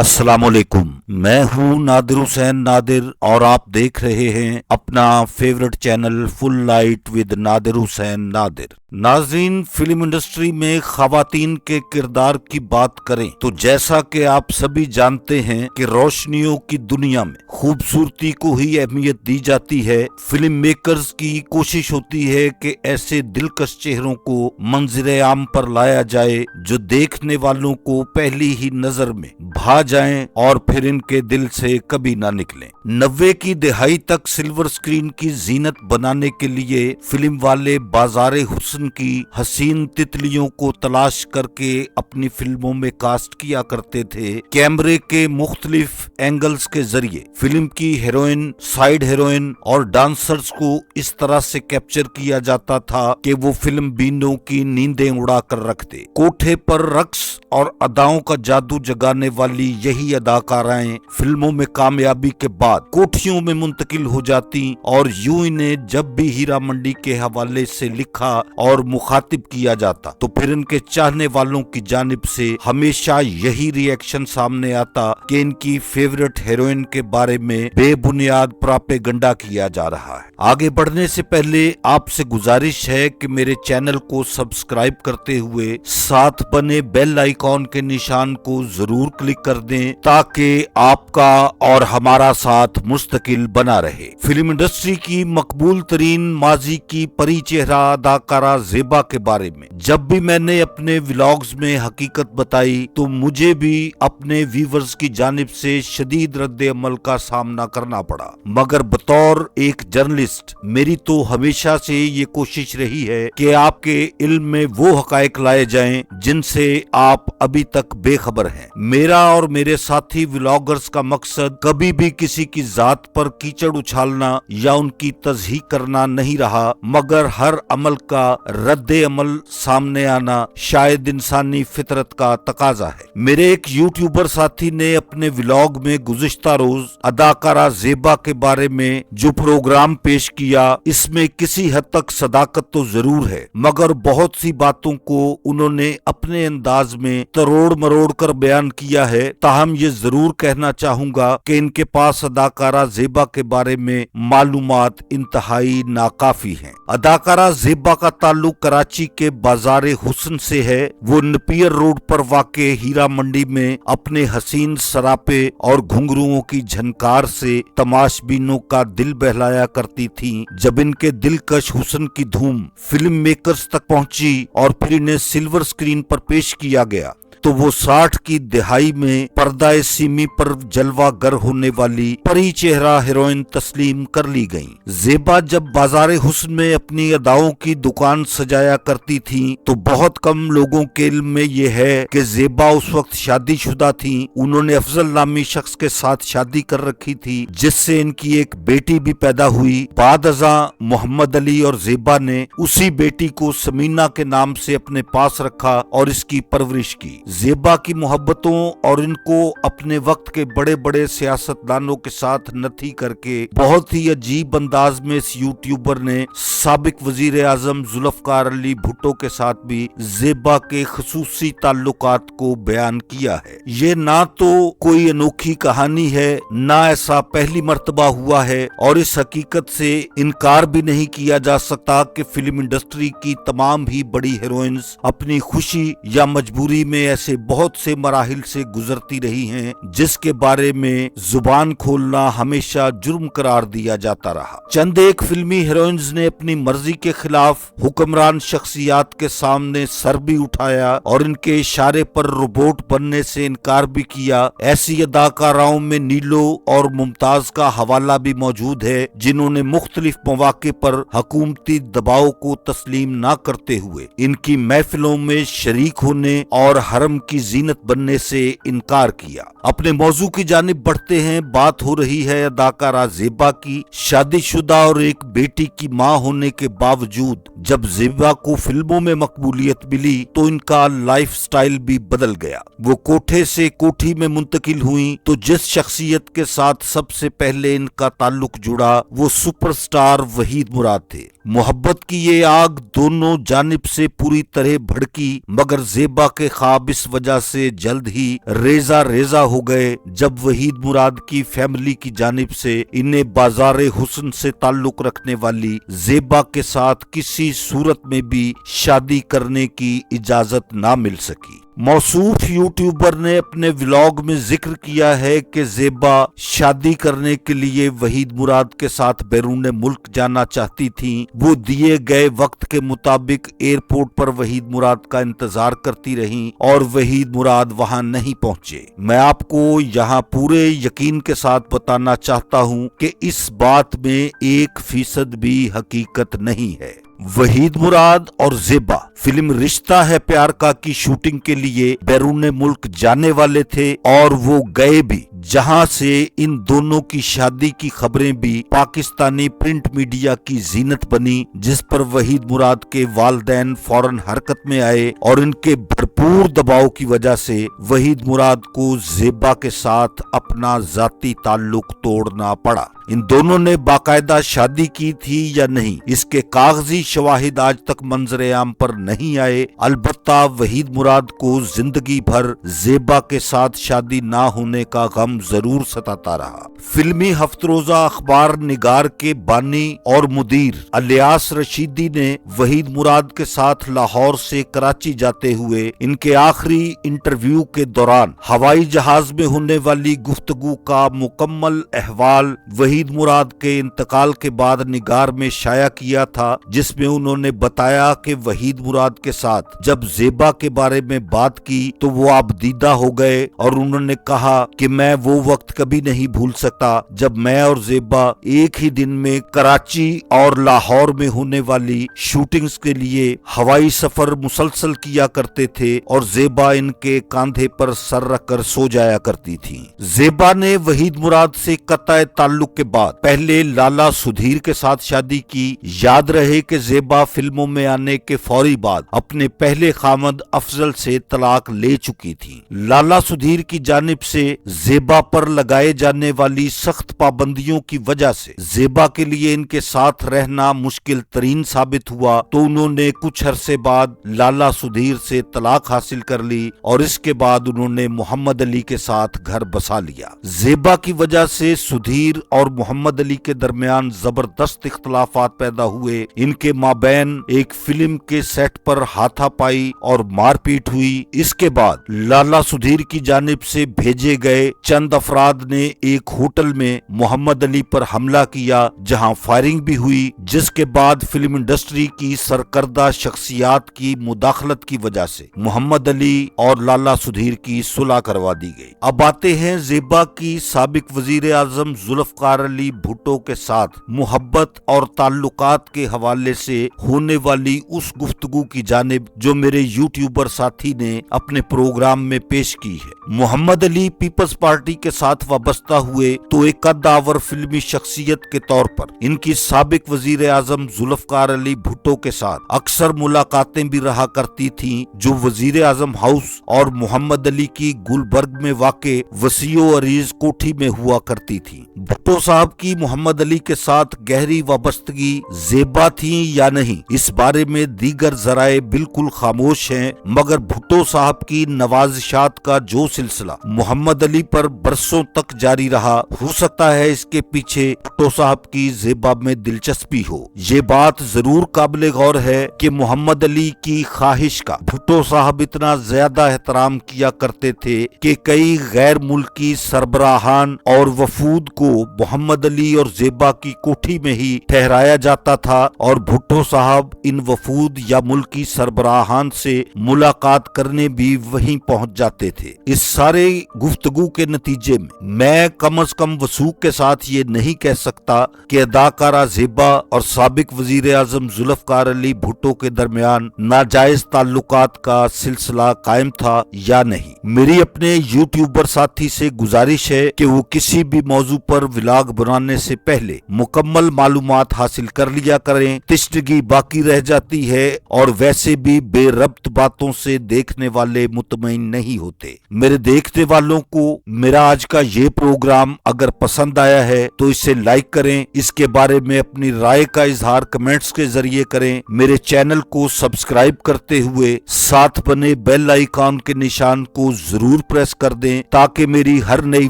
अस्सलाम वालेकुम। मैं हूं नादिर हुसैन नादिर और आप देख रहे हैं अपना favourite channel full light with Nadir Hussain Nadir. नाज़रीन, फिल्म इंडस्ट्री में खवातीन के किरदार की बात करें तो जैसा कि आप सभी जानते हैं कि रोशनियों की दुनिया में खूबसूरती को ही अहमियत दी जाती है। फिल्म मेकर्स की कोशिश होती है कि ऐसे दिलकश चेहरों को मंजर आम पर लाया जाए जो देखने वालों को पहली ही नजर में भा जाएं और फिर इनके दिल से कभी ना निकलें। 90 की दिहाई तक सिल्वर स्क्रीन की जीनत बनाने के लिए फिल्म वाले बाजारे हुस्न की हसीन तितलियों को तलाश करके अपनी फिल्मों में कास्ट किया करते थे। कैमरे के मुख्तलिफ एंगल्स के जरिए फिल्म की हीरोइन, साइड हीरोइन और डांसर्स को इस तरह से कैप्चर किया जाता था कि वो फिल्म बीनों की नींदें उड़ा कर रखते। कोठे पर रक्स और अदाओं का जादू जगाने वाली यही अदाकाराएं फिल्मों में कामयाबी के बाद कोठियों में मुंतकिल हो जाती और यूं इन्हें जब भी हीरा मंडी के हवाले से लिखा और मुखातिब किया जाता तो फिर इनके चाहने वालों की जानिब से हमेशा यही रिएक्शन सामने आता कि इनकी फेवरेट हीरोइन के बारे में बेबुनियाद प्रोपेगेंडा किया जा रहा है। आगे बढ़ने से पहले आपसे गुजारिश है कि मेरे चैनल को सब्सक्राइब करते हुए साथ बने बेल आइकॉन के निशान को जरूर क्लिक कर दें ताकि आपका और हमारा साथ मुस्तकिल बना रहे। फिल्म इंडस्ट्री की मकबूल तरीन माजी की परी चेहरा अदाकारा ज़ेबा के बारे में जब भी मैंने अपने व्लॉग्स में हकीकत बताई तो मुझे भी अपने व्यूवर्स की जानिब से शदीद रद्द अमल का सामना करना पड़ा, मगर बतौर एक जर्नलिस्ट मेरी तो हमेशा से ये कोशिश रही है कि आपके इल्म में वो हकायक लाए जाएं जिनसे आप अभी तक बेखबर हैं। मेरा और मेरे साथी व्लॉगर्स का मकसद कभी भी किसी की जात पर कीचड़ उछालना या उनकी तज़हीक करना नहीं रहा, मगर हर अमल का रद्द अमल सामने आना शायद इंसानी फितरत का तकाजा है। मेरे एक यूट्यूबर साथी ने अपने व्लॉग में गुज़िश्ता रोज अदाकारा ज़ेबा के बारे में जो प्रोग्राम पेश किया, इसमें किसी हद तक सदाकत तो जरूर है, मगर बहुत सी बातों को उन्होंने अपने अंदाज में तरोड़ मरोड़ कर बयान किया है। ताहम ये जरूर कहना चाहूंगा कि इनके पास अदाकारा ज़ेबा के बारे में मालूमात इंतहाई नाकाफी हैं। अदाकारा ज़ेबा का ताल्लुक कराची के बाजारे हुस्न से है। वो नपियर रोड पर वाक़े हीरा मंडी में अपने हसीन सरापे और घुंघरुओं की झनकार से तमाशबीनों का दिल बहलाया करती थी। जब इनके दिलकश हुस्न की धूम फिल्म मेकर्स तक पहुंची और फिर इन्हें सिल्वर स्क्रीन पर पेश किया गया तो वो 60 की दिहाई में पर्दाए सीमी पर जलवागर होने वाली परी चेहरा हीरोइन तस्लीम कर ली गईं। ज़ेबा जब बाजारे हुस्न में अपनी अदाओं की दुकान सजाया करती थी तो बहुत कम लोगों के इल्म में ये है कि ज़ेबा उस वक्त शादीशुदा थी। उन्होंने अफजल नामी शख्स के साथ शादी कर रखी थी जिससे इनकी एक बेटी भी पैदा हुई। बाद अज़ा मोहम्मद अली और ज़ेबा ने उसी बेटी को समीना के नाम से अपने पास रखा और इसकी परवरिश की। ज़ेबा की मोहब्बतों और इनको अपने वक्त के बड़े बड़े सियासतदानों के साथ नथी करके बहुत ही अजीब अंदाज में इस यूट्यूबर ने साबिक वजीर आजम जुल्फकार अली भुट्टो के साथ भी ज़ेबा के खसूसी ताल्लुकात को बयान किया है। ये ना तो कोई अनोखी कहानी है, ना ऐसा पहली मर्तबा हुआ है और इस हकीकत से इनकार भी नहीं किया जा सकता कि फिल्म इंडस्ट्री की तमाम ही बड़ी हीरोइंस अपनी खुशी या मजबूरी में ऐसे बहुत से मराहिल से गुजरती रही हैं जिसके बारे में जुबान खोलना हमेशा जुर्म करार दिया जाता रहा। चंद एक फिल्मी हीरोइंस ने अपनी मर्जी के खिलाफ हुक्मरान शख्सियात के सामने सर भी उठाया और इनके इशारे पर रोबोट बनने से इनकार भी किया। ऐसी अदाकाराओं में नीलो और मुमताज का हवाला भी मौजूद है जिन्होंने मुख्तलिफ मौके पर हुकूमती दबाव को तस्लीम न करते हुए इनकी महफिलों में शरीक होने और हरम की जीनत बनने से इनकार किया। अपने मौजू की जानिब बढ़ते हैं। बात हो रही है अदाकारा ज़ेबा की। शादीशुदा और एक बेटी की मां होने के बावजूद जब ज़ेबा को फिल्मों में मकबूलियत मिली तो इनका लाइफ स्टाइल भी बदल गया। वो कोठे से कोठी में मुंतकिल हुई तो जिस शख्सियत के साथ सबसे पहले इनका ताल्लुक जुड़ा वो सुपरस्टार वहीद मुराद थे। मोहब्बत की ये आग दोनों जानिब से पूरी तरह भड़की, मगर ज़ेबा के ख्वाब इस वजह से जल्द ही रेजा रेजा हो गए जब वहीद मुराद की फैमिली की जानिब से इन्हें बाजारे हुस्न से ताल्लुक रखने वाली ज़ेबा के साथ किसी सूरत में भी शादी करने की इजाजत ना मिल सकी। मौसूफ यूट्यूबर ने अपने व्लॉग में जिक्र किया है कि ज़ेबा शादी करने के लिए वहीद मुराद के साथ बैरून मुल्क जाना चाहती थीं। वो दिए गए वक्त के मुताबिक एयरपोर्ट पर वहीद मुराद का इंतजार करती रहीं और वहीद मुराद वहां नहीं पहुंचे। मैं आपको यहाँ पूरे यकीन के साथ बताना चाहता हूँ कि इस बात में 1% भी हकीकत नहीं है। वहीद मुराद और ज़ेबा फिल्म रिश्ता है प्यार का की शूटिंग के लिए बैरून मुल्क जाने वाले थे और वो गए भी, जहां से इन दोनों की शादी की खबरें भी पाकिस्तानी प्रिंट मीडिया की जीनत बनी, जिस पर वहीद मुराद के वालिदैन फौरन हरकत में आए और इनके भरपूर दबाव की वजह से वहीद मुराद को ज़ेबा के साथ अपना जाती ताल्लुक तोड़ना पड़ा। इन दोनों ने बाकायदा शादी की थी या नहीं, इसके कागजी शवाहिद आज तक मंजर आम पर नहीं आए। अलबत्ता वहीद मुराद को जिंदगी भर ज़ेबा के साथ शादी ना होने का गम जरूर सताता रहा। फिल्मी हफ्तरोजा अखबार निगार के बानी और मुदीर अलियास रशीदी ने वहीद मुराद के साथ लाहौर से कराची जाते हुए इनके आखिरी इंटरव्यू के दौरान हवाई जहाज में होने वाली गुफ्तगू का मुकम्मल अहवाल वहीद मुराद के इंतकाल के बाद निगार में शाया किया था, जिसमें उन्होंने बताया कि वहीद मुराद के साथ जब ज़ेबा के बारे में बात की तो वो आबदीदा हो गए और उन्होंने कहा कि मैं वो वक्त कभी नहीं भूल सकता जब मैं और ज़ेबा एक ही दिन में कराची और लाहौर में होने वाली शूटिंग्स के लिए हवाई सफर मुसलसल किया करते थे और ज़ेबा इनके कांधे पर सर रखकर सो जाया करती थी। ज़ेबा ने वहीद मुराद से कतई ताल्लुक के बाद पहले लाला सुधीर के साथ शादी की। याद रहे कि ज़ेबा फिल्मों में आने के फौरी बाद अपने पहले खामद अफजल से तलाक ले चुकी थी। लाला सुधीर की जानिब से ज़ेबा पर लगाए जाने वाली सख्त पाबंदियों की वजह से ज़ेबा के लिए इनके साथ रहना मुश्किल तरीन साबित हुआ, तो उन्होंने कुछ अरसे बाद लाला सुधीर से तलाक हासिल कर ली और इसके बाद उन्होंने मोहम्मद अली के साथ घर बसा लिया। ज़ेबा की वजह से सुधीर और मोहम्मद अली के दरमियान जबरदस्त इख्तलाफात पैदा हुए। इनके माबैन एक फिल्म के सेट पर हाथापाई और मारपीट हुई। इसके बाद लाला सुधीर की जानिब से भेजे गए चंद अफराद ने एक होटल में मोहम्मद अली पर हमला किया, जहां फायरिंग भी हुई, जिसके बाद फिल्म इंडस्ट्री की सरकर्दा शख्सियात की मुदाखलत की वजह से मोहम्मद अली और लाला सुधीर की सुलह करवा दी गई। अब आते हैं ज़ेबा की साबिक वजीर आजम जुल्फकार अली भुट्टो के साथ मोहब्बत और ताल्लुकात के हवाले से होने वाली उस गुफ्तगू की जानिब जो मेरे यूट्यूबर साथी ने अपने प्रोग्राम में पेश की है। मोहम्मद अली पीपल्स पार्टी के साथ वाबस्ता हुए तो एक कद्दावर फिल्मी शख्सियत के तौर पर इनकी साबिक वजीर आजम जुल्फकार अली भुट्टो के साथ अक्सर मुलाकातें भी रहा करती थीं, जो वजीर आजम हाउस और मोहम्मद अली की गुलबर्ग में वाक़े वसीओ अरीज कोठी में हुआ करती थी। भुट्टो साहब की मोहम्मद अली के साथ गहरी वाबस्तगी ज़ेबा थी या नहीं, इस बारे में दीगर जराए बिल्कुल खामोश हैं, मगर भुट्टो साहब की नवाजिशात का जो सिलसिला मोहम्मद अली पर बरसों तक जारी रहा, हो सकता है इसके पीछे भुट्टो साहब की ज़ेबा में दिलचस्पी हो। ये बात जरूर काबिल गौर है कि मोहम्मद अली की ख्वाहिश का भुट्टो साहब इतना ज्यादा एहतराम किया करते थे कि कई गैर मुल्की सरबराहान और वफूद को मोहम्मद अली और ज़ेबा की कोठी में ही ठहराया जाता था और भुट्टो साहब इन वफूद या मुल्की सरबराहान से मुलाकात करने भी वहीं पहुंच जाते थे। इस सारे गुफ्तगू के नतीजे में मैं कम अज कम वसूख के साथ ये नहीं कह सकता कि अदाकारा ज़ेबा और साबिक वजीर आजम जुल्फकार अली भुट्टो के दरमियान नाजायज ताल्लुकात का सिलसिला कायम था या नहीं। मेरी अपने यूट्यूबर साथी से गुजारिश है कि वो किसी भी मौजू पर व्लॉग बनाने से पहले मुकम्मल मालूमात हासिल कर लिया करें। तिश्तगी बाकी रह जाती है और वैसे भी बेरब्त बातों से देखने वाले मुतमईन नहीं होते। मेरे देखने वालों को मेरा आज का ये प्रोग्राम अगर पसंद आया है तो इसे लाइक करें, इसके बारे में अपनी राय का इजहार कमेंट्स के जरिए करें। मेरे चैनल को सब्सक्राइब करते हुए साथ बने बेल आइकॉन के निशान को जरूर प्रेस कर दें ताकि मेरी हर नई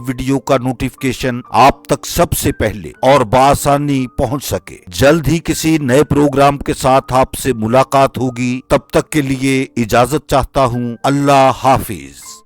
वीडियो का नोटिफिकेशन आप तक सबसे पहले और बआसानी पहुंच सके। जल्द ही किसी नए प्रोग्राम के साथ आपसे मुलाकात होगी। तब तक के लिए इजाजत चाहता हूं। अल्लाह हाफिज।